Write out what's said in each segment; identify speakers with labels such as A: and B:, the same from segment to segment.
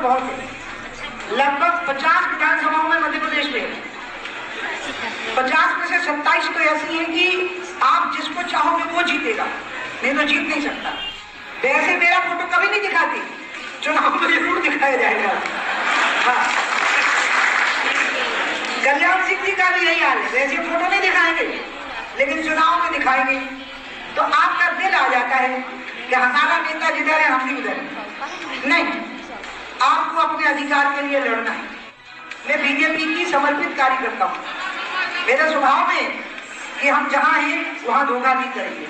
A: बहुत है। लगभग 50 विधानसभाओं में मध्य प्रदेश में 50 में से 27 तो ऐसी है कि आप जिसको चाहोगे वो जीतेगा, नहीं तो जीत नहीं सकता। वैसे मेरा फोटो कभी नहीं दिखाती, चुनाव में जरूर दिखाया जाएगा। हाँ, कल्याण सिंह जी का भी यही हाल है, वैसे फोटो नहीं दिखाएंगे लेकिन चुनाव में दिखाएंगे। तो आपका दिल आ जाता है कि हमारा नेता जिधर है हम भी उधर है। नहीं, आपको अपने अधिकार के लिए लड़ना है। मैं बीजेपी की समर्पित कार्यकर्ता हूँ। मेरे स्वभाव में कि हम जहाँ हैं वहाँ धोखा नहीं करेंगे,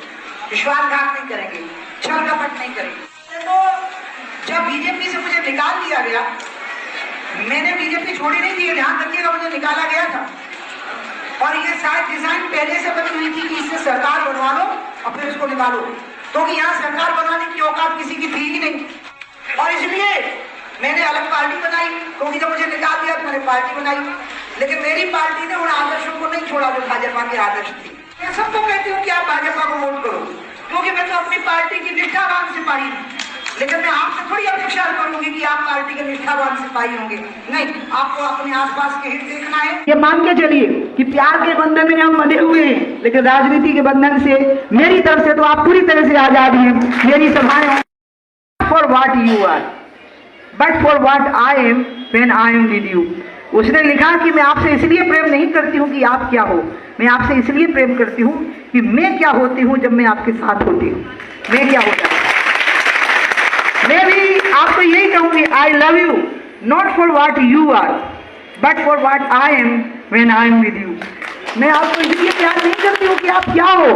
A: विश्वासघात नहीं करेंगे, छल कपट नहीं करेंगे। तो जब बीजेपी से मुझे निकाल दिया गया, मैंने बीजेपी छोड़ी नहीं थी, ध्यान रखिएगा, मुझे निकाला गया था। और ये शायद डिजाइन पहले से बनी हुई थी कि इससे सरकार बनवा लो और फिर इसको निकालो, क्योंकि यहाँ सरकार बनाने की औकात किसी की थी ही नहीं। और इसलिए मैंने अलग पार्टी बनाई, क्योंकि जब मुझे निकाल दिया तो मैंने पार्टी बनाई। लेकिन मेरी पार्टी ने उन आदर्शों को नहीं छोड़ा जो भाजपा के आदर्श थे। मैं सबको कहती हूँ कि आप भाजपा को वोट करो, क्योंकि मैं तो अपनी पार्टी की निष्ठावान सिपाही हूँ। लेकिन मैं आपसे थोड़ी अपेक्षा करूंगी कि आप पार्टी के निष्ठावान सिपाही होंगे। नहीं, आपको अपने आसपास के हित देखना है। ये मान के चलिए कि प्यार के बंधन में हम बंधे हुए हैं, लेकिन राजनीति के बंधन से मेरी तरफ से तो आप पूरी तरह से आजाद हैं। मेरी सभाएं for what you are but for what I am when I am with you. उसने लिखा कि मैं आपसे इसलिए प्रेम नहीं करती हूँ कि आप क्या हो, मैं आपसे इसलिए प्रेम करती हूँ कि मैं क्या होती हूँ जब मैं आपके साथ होती हूँ। मैं क्या होता हूँ, मैं भी आपको यही कहूंगी, I love you not for what you are but for what I am when I am with you. मैं आपको इसलिए प्यार नहीं करती हूँ कि आप क्या हो,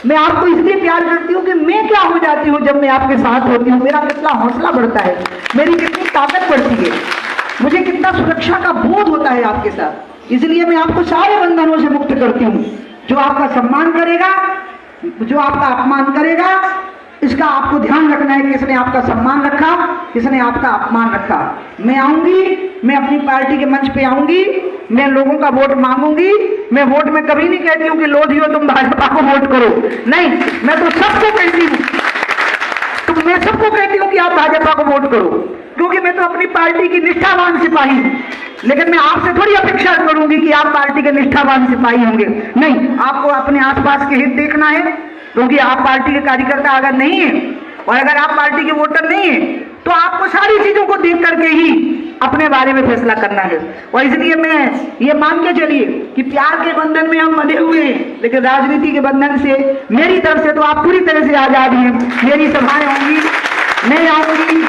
A: मैं आपको इसलिए प्यार करती हूँ कि मैं क्या हो जाती हूँ जब मैं आपके साथ होती हूँ। मेरा कितना हौसला बढ़ता है, मेरी कितनी ताकत बढ़ती है, मुझे कितना सुरक्षा का बोध होता है आपके साथ। इसलिए मैं आपको सारे बंधनों से मुक्त करती हूँ। जो आपका सम्मान करेगा, जो आपका अपमान करेगा, इसका आपको ध्यान रखना है। किसने आपका सम्मान रखा, किसने आपका अपमान रखा। मैं आऊंगी, मैं अपनी पार्टी के मंच पे आऊंगी, मैं लोगों का वोट मांगूंगी। मैं वोट में कभी नहीं कहती हूँ कि लोधियो तुम भाजपा को वोट करो, नहीं, मैं तो सबको कहती हूँ, तो मैं सबको कहती हूँ कि आप भाजपा को वोट करो, क्योंकि मैं तो अपनी पार्टी की निष्ठावान सिपाही हूँ। लेकिन मैं आपसे थोड़ी अपेक्षा करूंगी कि आप पार्टी के निष्ठावान सिपाही होंगे। नहीं, आपको अपने आसपास के हित देखना है, क्योंकि आप पार्टी के कार्यकर्ता अगर नहीं है और अगर आप पार्टी के वोटर नहीं है तो आपको सारी चीजों को देख करके ही अपने बारे में फैसला करना है। और इसलिए मैं ये मान के चलिए कि प्यार के बंधन में हम बंधे हुए हैं, लेकिन राजनीति के बंधन से मेरी तरफ से तो आप पूरी तरह से आजाद हैं। मेरी सभाएं होंगी, मैं आऊंगी,